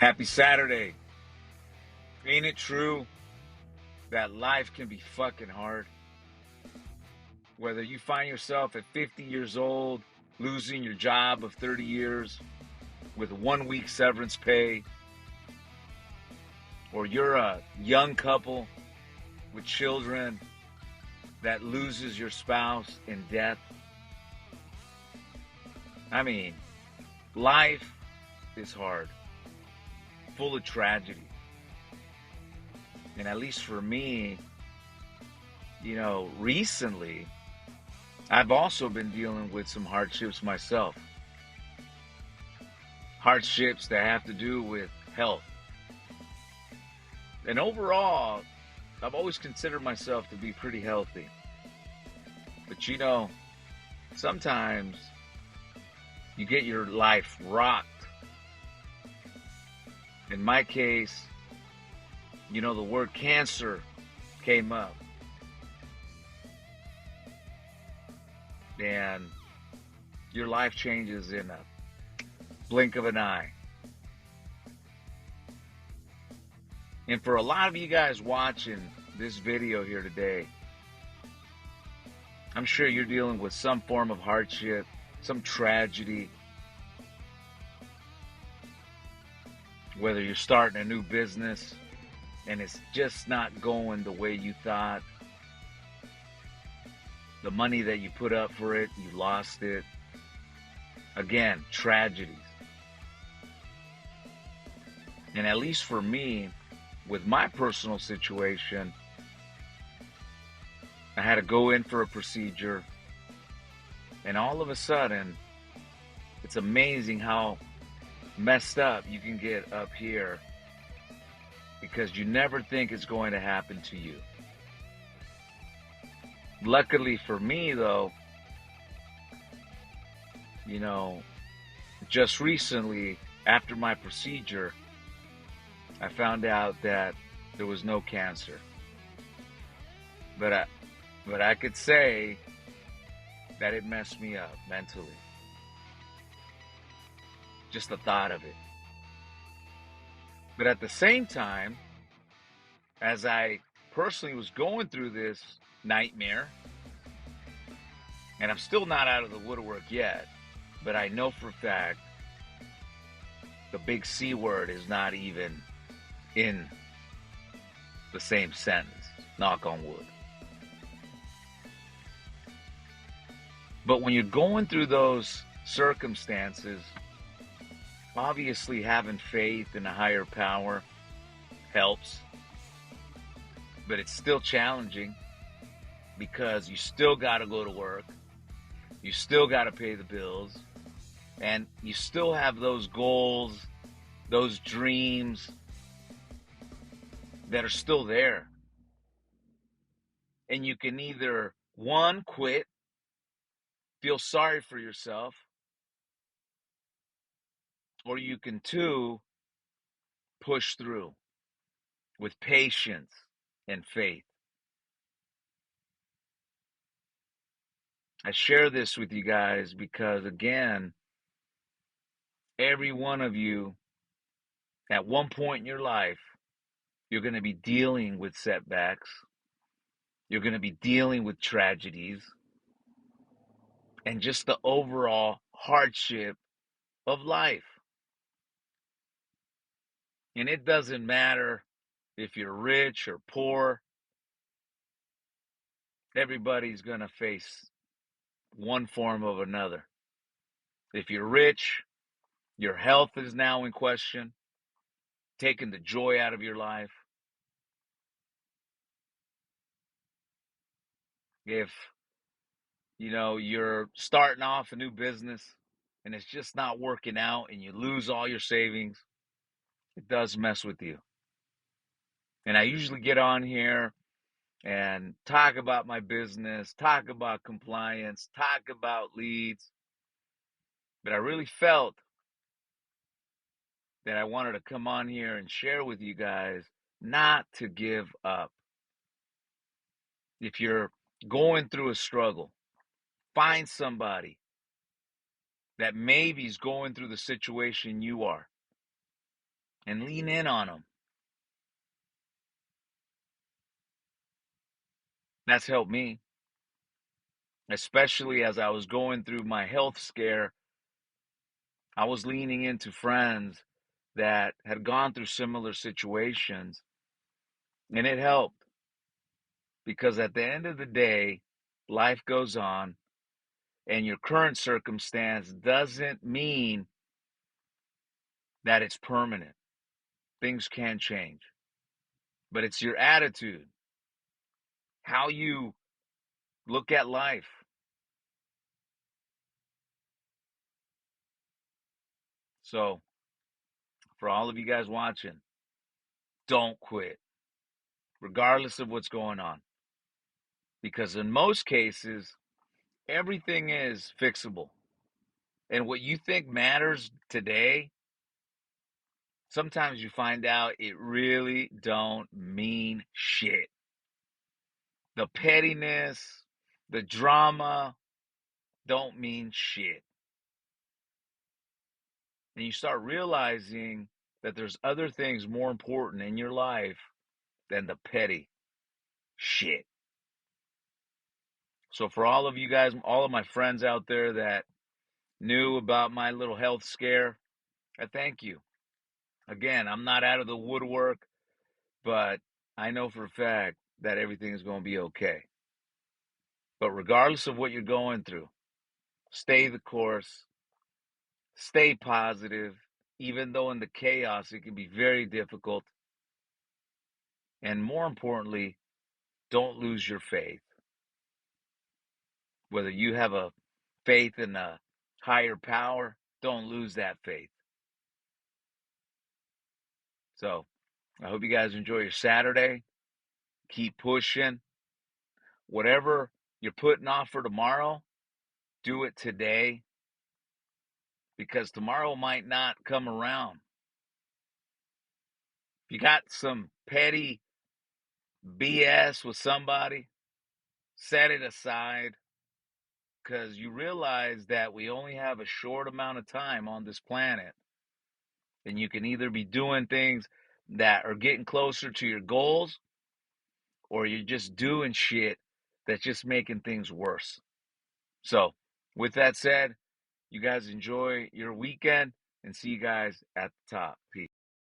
Happy Saturday. Ain't it true that life can be fucking hard? Whether you find yourself at 50 years old, losing your job of 30 years with 1 week severance pay, or you're a young couple with children that loses your spouse in death. I mean, life is hard, full of tragedy. And at least for me, recently, I've also been dealing with some hardships myself. Hardships that have to do with health. And overall, I've always considered myself to be pretty healthy. But sometimes you get your life rocked. In my case, the word cancer came up. And your life changes in a blink of an eye. And for a lot of you guys watching this video here today, I'm sure you're dealing with some form of hardship, some tragedy. Whether you're starting a new business and it's just not going the way you thought. The money that you put up for it, you lost it. Again, tragedies. And at least for me, with my personal situation, I had to go in for a procedure. And all of a sudden, it's amazing how messed up you can get up here, because you never think it's going to happen to you. Luckily for me, though, just recently, after my procedure, I found out that there was no cancer. But I could say that it messed me up mentally. Just the thought of it. But at the same time, as I personally was going through this nightmare, and I'm still not out of the woodwork yet, but I know for a fact the big C word is not even in the same sentence, knock on wood. But when you're going through those circumstances, obviously having faith in a higher power helps, but it's still challenging because you still got to go to work, you still got to pay the bills, and you still have those goals, those dreams that are still there. And you can either, one, quit, feel sorry for yourself, or you can, two, push through with patience and faith. I share this with you guys because, again, every one of you, at one point in your life, you're going to be dealing with setbacks. You're going to be dealing with tragedies and just the overall hardship of life. And it doesn't matter if you're rich or poor. Everybody's going to face one form of another. If you're rich, your health is now in question, taking the joy out of your life. If you're starting off a new business and it's just not working out and you lose all your savings, it does mess with you. And I usually get on here and talk about my business, talk about compliance, talk about leads. But I really felt that I wanted to come on here and share with you guys not to give up. If you're going through a struggle, find somebody that maybe is going through the situation you are. and lean in on them. That's helped me, especially as I was going through my health scare. I was leaning into friends that had gone through similar situations, and it helped because at the end of the day, life goes on, and your current circumstance doesn't mean that it's permanent. Things can change, but it's your attitude, how you look at life. So, for all of you guys watching, don't quit, regardless of what's going on, because in most cases, everything is fixable. And what you think matters today, sometimes you find out it really don't mean shit. The pettiness, the drama don't mean shit. And you start realizing that there's other things more important in your life than the petty shit. So for all of you guys, all of my friends out there that knew about my little health scare, I thank you. Again, I'm not out of the woodwork, but I know for a fact that everything is going to be okay. But regardless of what you're going through, stay the course, stay positive, even though in the chaos it can be very difficult. And more importantly, don't lose your faith. Whether you have a faith in a higher power, don't lose that faith. So I hope you guys enjoy your Saturday. Keep pushing. Whatever you're putting off for tomorrow, do it today because tomorrow might not come around. If you got some petty BS with somebody, set it aside because you realize that we only have a short amount of time on this planet. And you can either be doing things that are getting closer to your goals or you're just doing shit that's just making things worse. So, with that said, you guys enjoy your weekend and see you guys at the top. Peace.